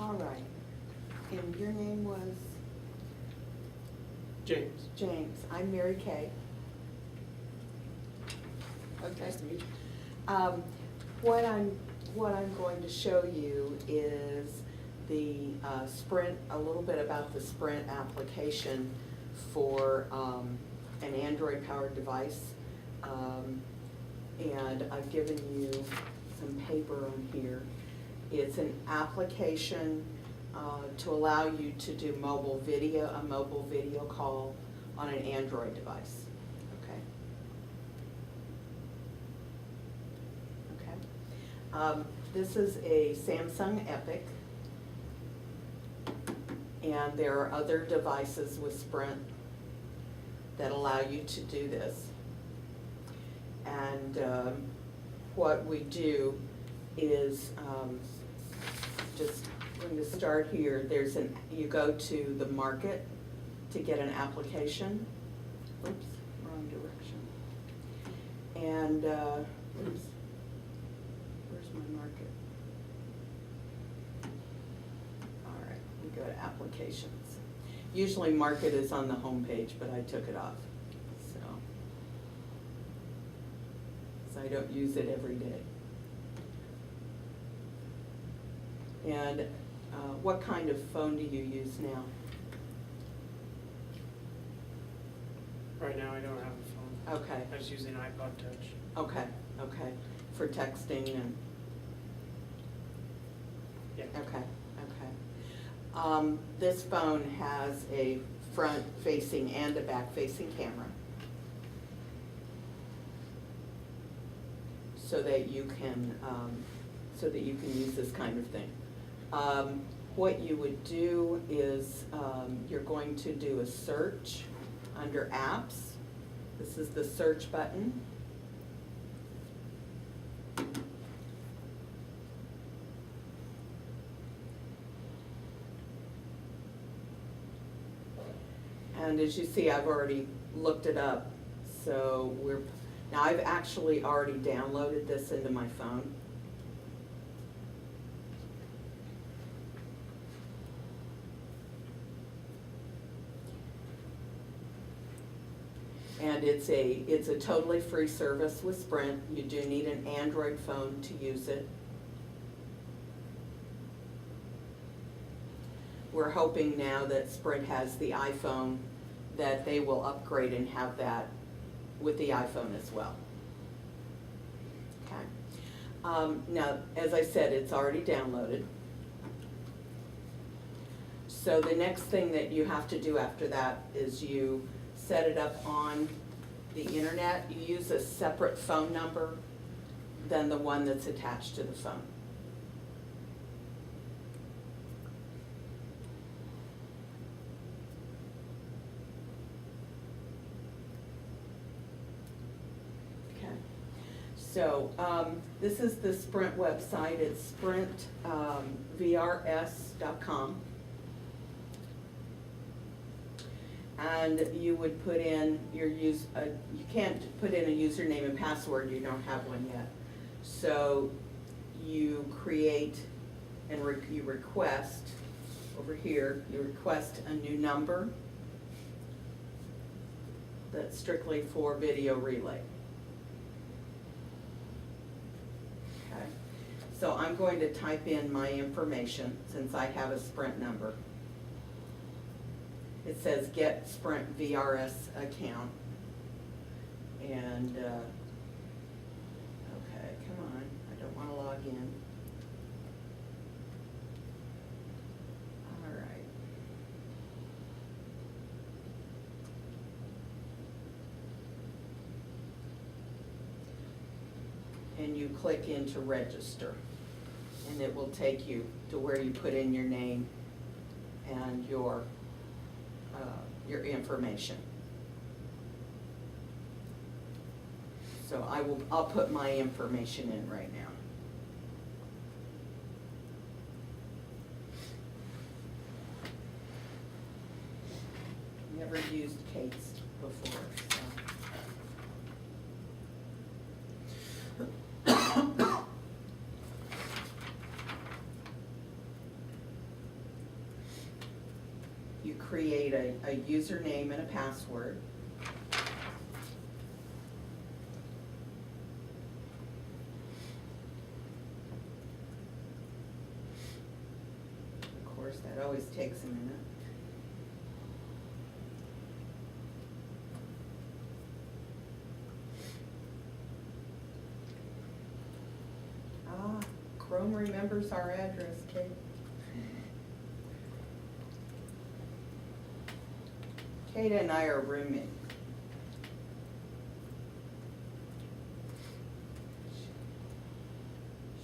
All right. And your name was? James. James. I'm Mary Kay. Okay. Nice to meet you. What I'm going to show you is the Sprint, a little bit about the Sprint application for an Android-powered device. And I've given you some paper on here. It's an application to allow you to do a mobile video call on an Android device. Okay. This is a Samsung Epic, and there are other devices with Sprint that allow you to do this. And what we do is, just going to start here, you go to the market to get an application. Oops, wrong direction. And, oops, where's my market? All right, we go to applications. Usually market is on the home page, but I took it off, so I don't use it every day. And what kind of phone do you use now? Right now, I don't have a phone. Okay. I just use an iPod Touch. Okay, okay, for texting and, Yeah. okay. This phone has a front-facing and a back-facing camera, so that you can use this kind of thing. What you would do is, you're going to do a search under apps. This is the search button. And as you see, I've already looked it up. So now I've actually already downloaded this into my phone. And it's a totally free service with Sprint. You do need an Android phone to use it. We're hoping now that Sprint has the iPhone, that they will upgrade and have that with the iPhone as well. Okay. Now, as I said, it's already downloaded. So the next thing that you have to do after that is you set it up on the internet. You use a separate phone number than the one that's attached to the phone. Okay. So this is the Sprint website. It's SprintVRS.com. And you would put in your you can't put in a username and password, you don't have one yet. So you create and you request, over here, you request a new number that's strictly for video relay. Okay, so I'm going to type in my information since I have a Sprint number. It says get Sprint VRS account. And, okay, come on, I don't want to log in. All right. And you click into register. And it will take you to where you put in your name and your information. So I'll put my information in right now. Never used Kate's before, so. create a username and a password. Of course, that always takes a minute. Ah, Chrome remembers our address, Kate. Kate and I are roommates.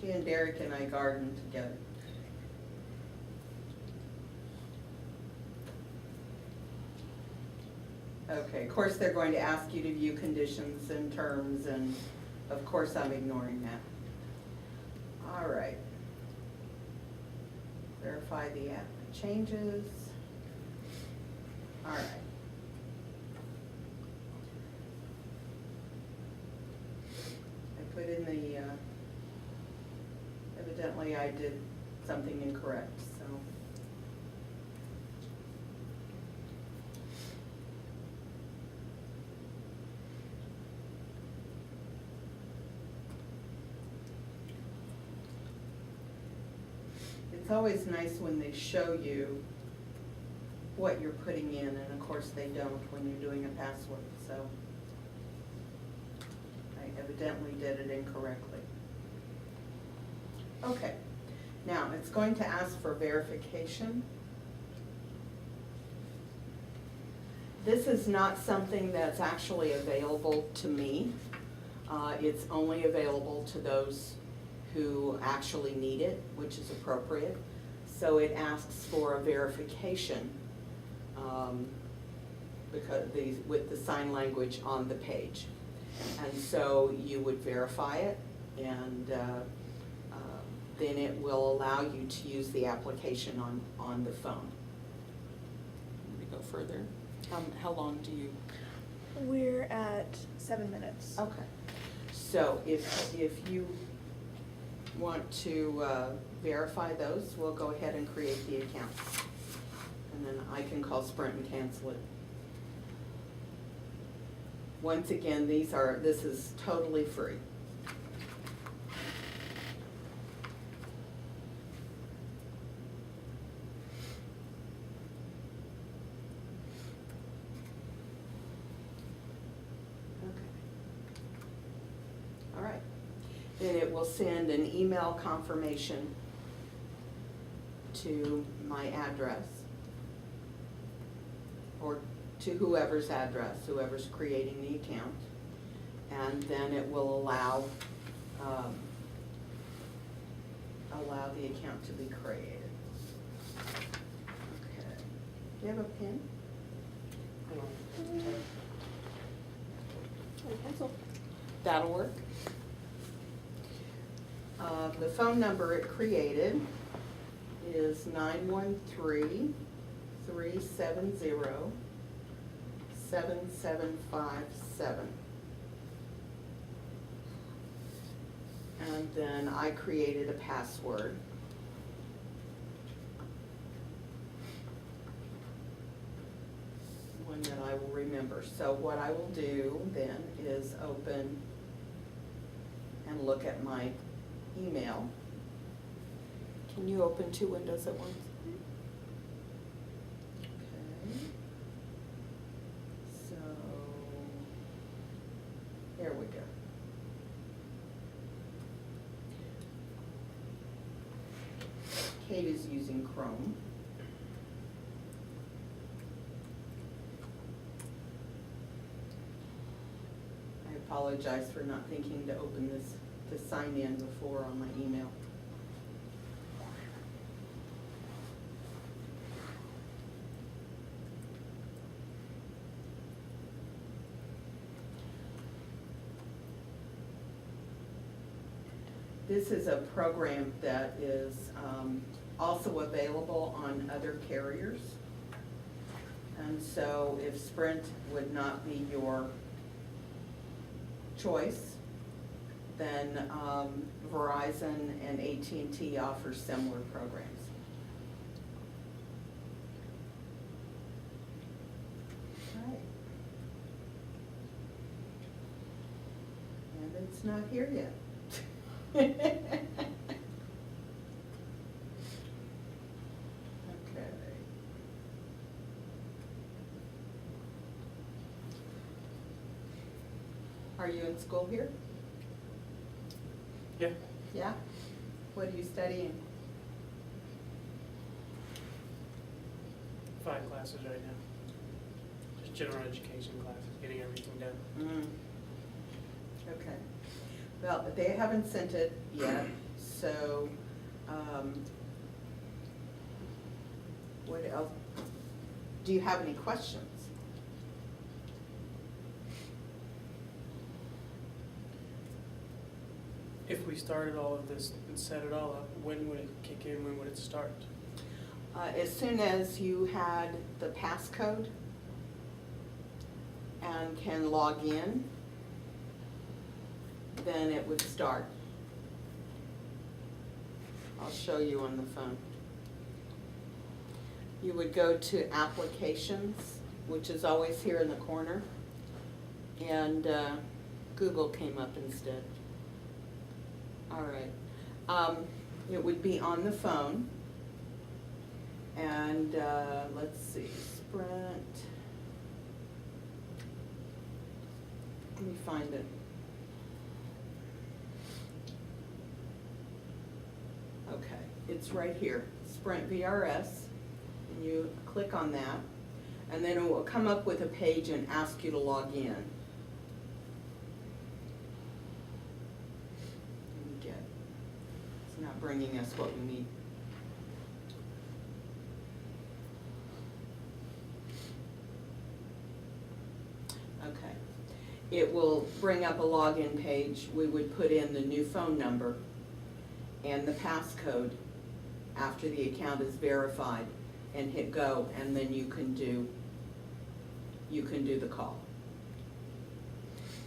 She and Derek and I garden together. Okay, of course, they're going to ask you to view conditions and terms, and of course, I'm ignoring that. All right. Verify the app changes. All right. I put in the, evidently I did something incorrect, so. It's always nice when they show you what you're putting in, and of course they don't when you're doing a password, so I evidently did it incorrectly. Okay, now it's going to ask for verification. This is not something that's actually available to me. It's only available to those who actually need it, which is appropriate. So it asks for a verification because with the sign language on the page. And so you would verify it, and then it will allow you to use the application on the phone. Let me go further. How long do you? We're at 7 minutes. Okay. So if you want to verify those, we'll go ahead and create the account. And then I can call Sprint and cancel it. Once again, this is totally free. All right. Then it will send an email confirmation to my address, or to whoever's address, whoever's creating the account. And then it will allow the account to be created. Okay. Do you have a pen? Pencil. That'll work. The phone number it created is 913-370-7757. And then I created a password. One that I will remember. So what I will do then is open and look at my email. Can you open 2 windows at once? Okay. So, there we go. Kate is using Chrome. I apologize for not thinking to open this, to sign in before on my email. This is a program that is also available on other carriers. And so if Sprint would not be your choice, then Verizon and AT&T offer similar programs. It's not here yet. Okay. Are you in school here? Yeah, Yeah? What are you studying? 5 classes right now. Just general education classes, getting everything done. Mm. Okay. Well, they haven't sent it yet, so, what else? Do you have any questions? If we started all of this and set it all up, when would it kick in, when would it start? As soon as you had the passcode and can log in, then it would start. I'll show you on the phone. You would go to applications, which is always here in the corner, and Google came up instead. All right. It would be on the phone, and let's see, Sprint. Let me find it. Okay, it's right here, Sprint VRS, and you click on that, and then it will come up with a page and ask you to log in. It's not bringing us what we need. Okay. It will bring up a login page. We would put in the new phone number and the passcode after the account is verified and hit go, and then you can do the call.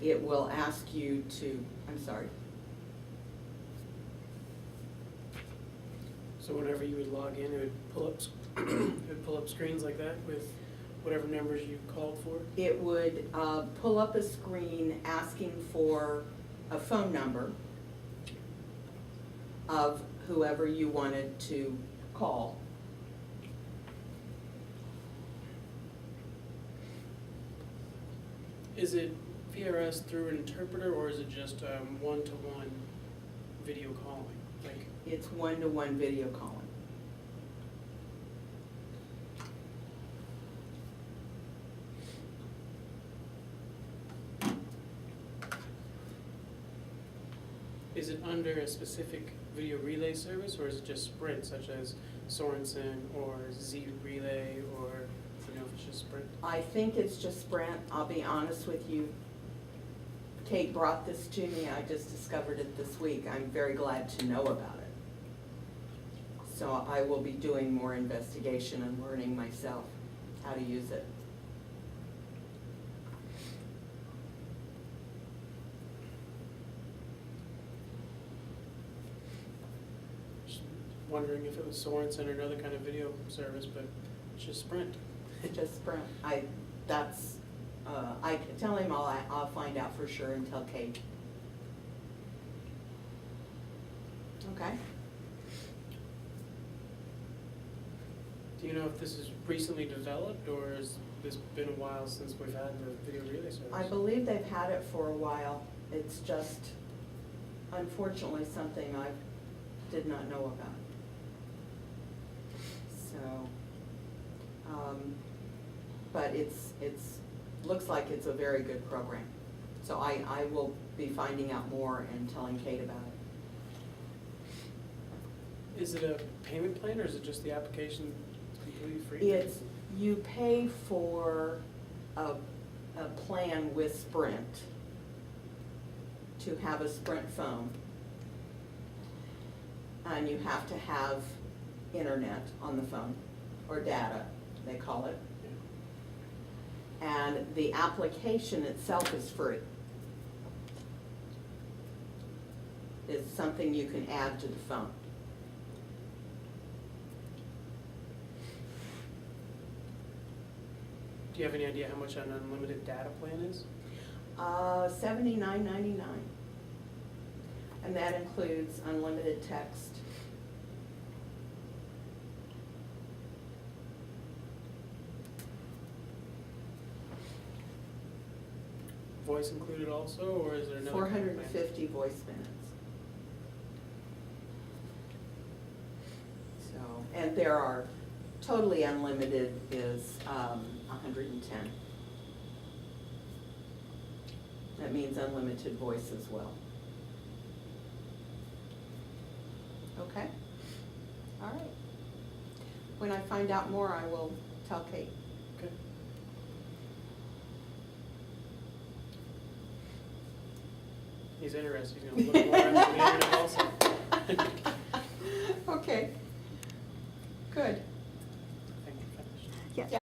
It will ask you to, I'm sorry. So whenever you would log in, it would pull up, it would pull up screens like that with whatever numbers you called for? It would pull up a screen asking for a phone number of whoever you wanted to call. Is it VRS through an interpreter, or is it just one-to-one video calling? Like, It's one-to-one video calling. is it under a specific video relay service, or is it just Sprint, such as Sorensen or Z Relay, or you know if it's just Sprint? I think it's just Sprint. I'll be honest with you. Kate brought this to me. I just discovered it this week. I'm very glad to know about it. So I will be doing more investigation and learning myself how to use it. Just wondering if it was Sorensen or another kind of video service, but it's just Sprint. It's just Sprint. I can tell him I'll find out for sure and tell Kate. Okay. Do you know if this is recently developed, or has this been a while since we've had the video relay service? I believe they've had it for a while. It's just unfortunately something I did not know about. So, but it's looks like it's a very good program. So I will be finding out more and telling Kate about it. Is it a payment plan, or is it just the application completely free? It's, you pay for a plan with Sprint to have a Sprint phone. And you have to have internet on the phone, or data, they call it. Yeah. And the application itself is free. It's something you can add to the phone. Do you have any idea how much an unlimited data plan is? $79.99. And that includes unlimited text. Voice included also, or is there another? 450 voice minutes. So, and there are, totally unlimited is 110. That means unlimited voice as well. Okay? All right. When I find out more, I will tell Kate. Okay. He's interested, he's gonna look more into the internet also. Okay, good.